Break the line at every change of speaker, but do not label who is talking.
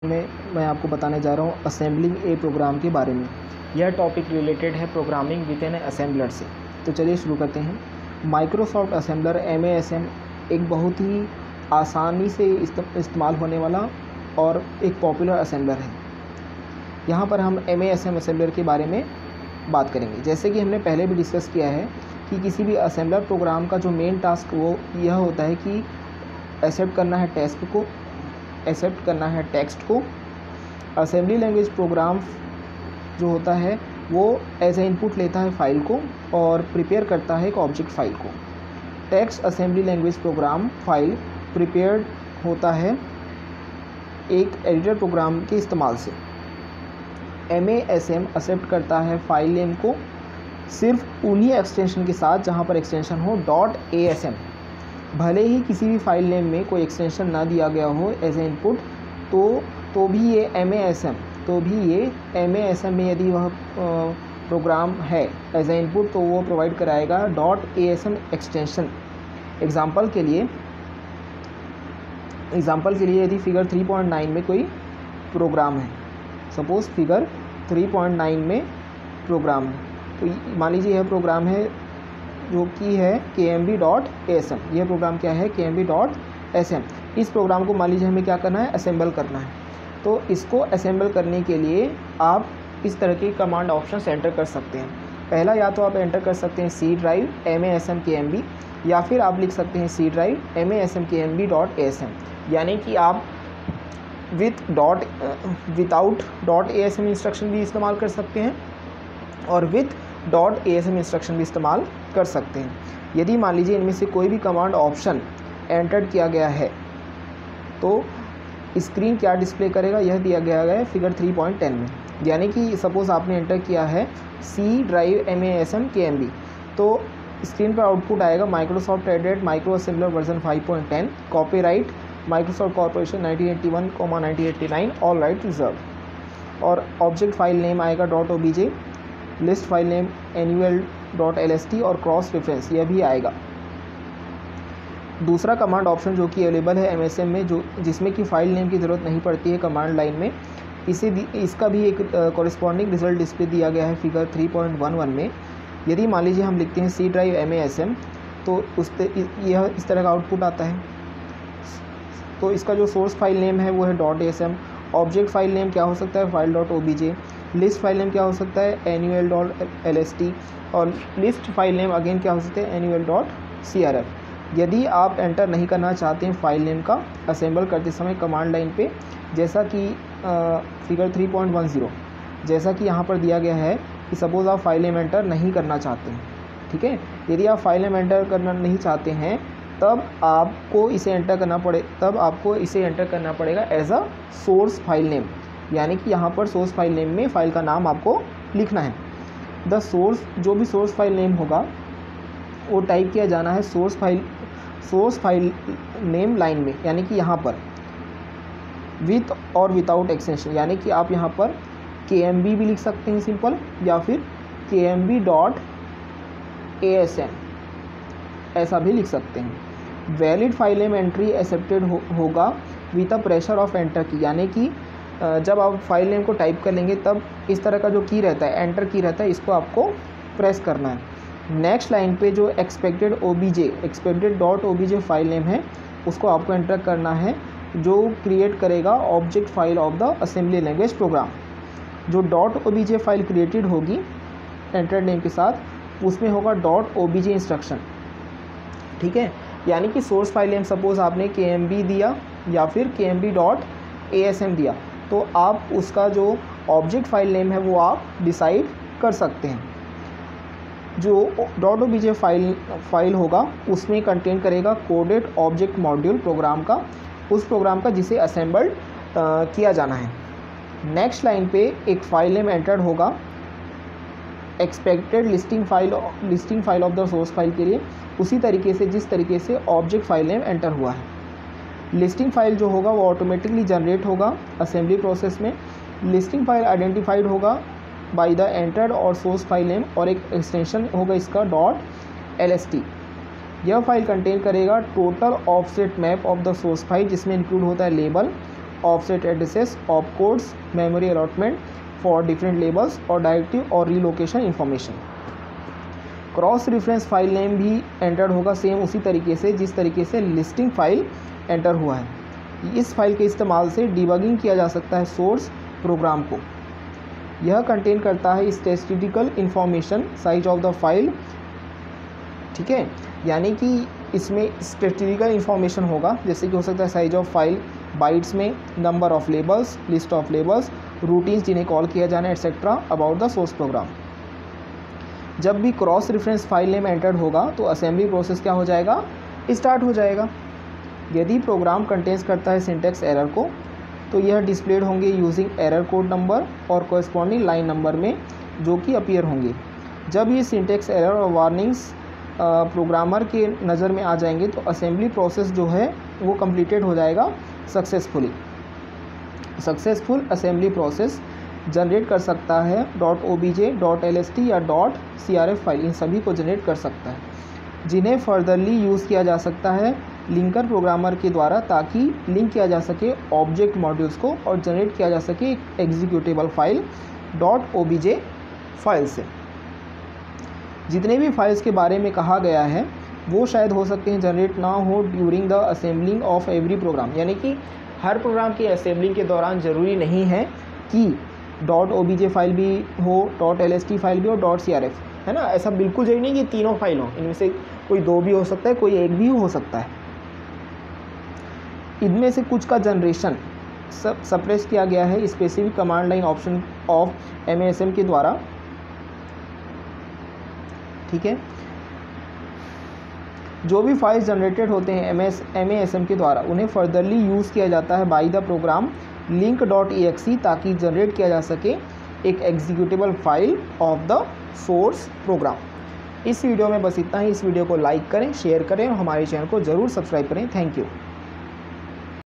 में मैं आपको बताने जा रहा हूँ असेंबलिंग ए प्रोग्राम के बारे में। यह टॉपिक रिलेटेड है प्रोग्रामिंग विद एन असेंबलर से। तो चलिए शुरू करते हैं। माइक्रोसॉफ्ट असेंबलर MASM एक बहुत ही आसानी से इस्तेमाल होने वाला और एक पॉपुलर असेंबलर है। यहाँ पर हम MASM असेंबलर के बारे में बात करेंगे। जैसे कि हमने पहले भी डिस्कस किया है कि किसी भी असेंबलर प्रोग्राम का जो मेन टास्क वो यह होता है कि एक्सेप्ट करना है टेक्स्ट को। असेंबली लैंग्वेज प्रोग्राम जो होता है वो एज ए इनपुट लेता है फाइल को और प्रिपेयर करता है एक ऑब्जेक्ट फाइल को। Text assembly language program file prepared होता है एक एडिटर प्रोग्राम के इस्तेमाल से। MASM एक्सेप्ट करता है फाइल नेम को सिर्फ उन्हीं एक्सटेंशन के साथ जहाँ पर एक्सटेंशन हो .asm। भले ही किसी भी फाइल नेम में कोई एक्सटेंशन ना दिया गया हो एज ए इनपुट तो भी ये MASM में यदि वह प्रोग्राम है एज ए इनपुट तो वो प्रोवाइड कराएगा .asm एक्सटेंशन। एग्ज़ाम्पल के लिए यदि फिगर 3.9 में कोई प्रोग्राम है, सपोज़ फिगर 3.9 में प्रोग्राम है, तो मान लीजिए यह प्रोग्राम है जो कि है kmb.asm। यह प्रोग्राम क्या है? kmb.asm। इस प्रोग्राम को मान लीजिए हमें क्या करना है? असेंबल करना है। तो इसको असेंबल करने के लिए आप इस तरह की कमांड ऑप्शन एंटर कर सकते हैं। पहला, या तो आप एंटर कर सकते हैं C ड्राइव MASM KMB, या फिर आप लिख सकते हैं C ड्राइव MASM KMB.asm। यानी कि आप विदाउट .asm इंस्ट्रक्शन भी इस्तेमाल कर सकते हैं और विथ .asm इंस्ट्रक्शन भी इस्तेमाल कर सकते हैं। यदि मान लीजिए इनमें से कोई भी कमांड ऑप्शन एंटर किया गया है तो स्क्रीन क्या डिस्प्ले करेगा, यह दिया गया है फिगर 3.10 में। यानी कि सपोज़ आपने एंटर किया है C ड्राइव MASM KMB, तो स्क्रीन पर आउटपुट आएगा Microsoft added micro assembler version 5.10, copyright Microsoft corporation 1981-1989, all right reserve. और ऑब्जेक्ट फाइल नेम आएगा .obj, list file name annual.lst और क्रॉस रेफरेंस यह भी आएगा। दूसरा कमांड ऑप्शन जो कि अवेलेबल है MASM में, जिसमें कि फ़ाइल नेम की ज़रूरत नहीं पड़ती है कमांड लाइन में, इसका भी एक कॉरेस्पॉन्डिंग रिजल्ट डिस्प्ले दिया गया है फिगर 3.11 में। यदि मान लीजिए हम लिखते हैं C ड्राइव MASM तो यह इस तरह का आउटपुट आता है। तो इसका जो सोर्स फाइल नेम है वो है .asm। ऑब्जेक्ट फाइल नेम क्या हो सकता है? file.obj। लिस्ट फाइल नेम क्या हो सकता है? annual.lst। और लिस्ट फाइल नेम अगेन क्या हो सकते हैं? annual.crf। यदि आप एंटर नहीं करना चाहते हैं फाइल नेम का असेंबल करते समय कमांड लाइन पे, जैसा कि फिगर 3.10 जैसा कि यहाँ पर दिया गया है कि सपोज़ आप फाइल नेम एंटर नहीं करना चाहते हैं, ठीक है। यदि आप फाइल नेम एंटर करना नहीं चाहते हैं तब आपको इसे एंटर करना पड़ेगा as a source file name. यानी कि यहाँ पर सोर्स फाइल नेम में फ़ाइल का नाम आपको लिखना है। जो भी सोर्स फाइल नेम होगा वो टाइप किया जाना है सोर्स फाइल नेम लाइन में, यानी कि यहाँ पर विथ और विदाउट एक्सटेंशन। यानी कि आप यहाँ पर KMB भी लिख सकते हैं सिंपल, या फिर KMB.asm ऐसा भी लिख सकते हैं। Valid file name entry accepted होगा with a pressure of enter key. यानी कि जब आप फाइल नेम को टाइप कर लेंगे तब इस तरह का जो की रहता है, एंटर की रहता है, इसको आपको प्रेस करना है। नेक्स्ट लाइन पे जो एक्सपेक्टेड .obj फाइल नेम है उसको आपको एंटर करना है, जो क्रिएट करेगा object file of the assembly language program. जो .obj फाइल क्रिएटेड होगी एंटर नेम के साथ, उसमें होगा .obj इंस्ट्रक्शन, ठीक है। यानी कि सोर्स फाइल नेम सपोज़ आपने KMB दिया या फिर KMB.asm दिया, तो आप उसका जो ऑब्जेक्ट फाइल नेम है वो आप डिसाइड कर सकते हैं। जो .obj फाइल होगा उसमें कंटेन करेगा कोडेड ऑब्जेक्ट मॉड्यूल उस प्रोग्राम का जिसे असेंबल्ड किया जाना है। नेक्स्ट लाइन पे एक फाइल नेम एंटर्ड होगा expected listing file of the source file के लिए, उसी तरीके से जिस तरीके से ऑब्जेक्ट फाइल नेम एंटर हुआ है। लिस्टिंग फाइल जो होगा वो ऑटोमेटिकली जनरेट होगा असेंबली प्रोसेस में। लिस्टिंग फाइल आइडेंटिफाइड होगा बाय द एंटर्ड और सोर्स फाइल नेम, और एक एक्सटेंशन होगा इसका .lst। यह फाइल कंटेन करेगा total offset map of the source file, जिसमें इंक्लूड होता है label offset addresses, op codes, memory allotment for different labels और डायरेक्टिव और relocation information. Cross reference file name भी एंटर्ड होगा सेम उसी तरीके से जिस तरीके से लिस्टिंग फाइल एंटर हुआ है। इस फाइल के इस्तेमाल से डिबगिंग किया जा सकता है सोर्स प्रोग्राम को। यह कंटेन करता है statistical information, size of the file, ठीक है, यानी कि इसमें स्टैटिस्टिकल इंफॉर्मेशन होगा, जैसे कि हो सकता है साइज ऑफ फाइल बाइट्स में, number of labels, list of labels, routines जिन्हें कॉल किया जाना, etcetera about the source program. जब भी cross reference file name entered होगा तो असेंबली प्रोसेस क्या हो जाएगा, स्टार्ट हो जाएगा। यदि प्रोग्राम कंटेंस करता है सिंटैक्स एरर को तो यह डिस्प्लेड होंगे यूजिंग एरर कोड नंबर और कोरस्पॉन्डिंग लाइन नंबर में, जो कि अपीयर होंगे। जब ये सिंटैक्स एरर और वार्निंग्स प्रोग्रामर के नज़र में आ जाएंगे तो असेंबली प्रोसेस जो है वो कंप्लीटेड हो जाएगा successfully. Successful assembly process generate कर सकता है .obj, .lst या .crf फाइल, इन सभी को जनरेट कर सकता है, जिन्हें फर्दरली यूज़ किया जा सकता है लिंकर प्रोग्रामर के द्वारा, ताकि लिंक किया जा सके ऑब्जेक्ट मॉड्यूल्स को और जनरेट किया जा सके एक एग्जीक्यूटेबल फाइल .obj फाइल से। जितने भी फाइल्स के बारे में कहा गया है वो शायद हो सकते हैं जनरेट ना हो during the assembling of every programme, यानी कि हर प्रोग्राम की असेंबलिंग के दौरान ज़रूरी नहीं है कि .obj फाइल भी हो, .lst फाइल भी हो, .crf, है ना। ऐसा बिल्कुल जरूरी नहीं कि तीनों फाइल हो, इनमें से कोई दो भी हो सकता है, कोई एक भी हो सकता है। इनमें से कुछ का जनरेशन सप्रेस किया गया है specific command line option of MASM के द्वारा, ठीक है। जो भी फाइल्स जनरेटेड होते हैं MASM के द्वारा उन्हें फर्दरली यूज़ किया जाता है बाय द प्रोग्राम link.exe, ताकि जनरेट किया जा सके एक executable file of the source program. इस वीडियो में बस इतना ही। इस वीडियो को लाइक करें, शेयर करें और हमारे चैनल को ज़रूर सब्सक्राइब करें। Thank you.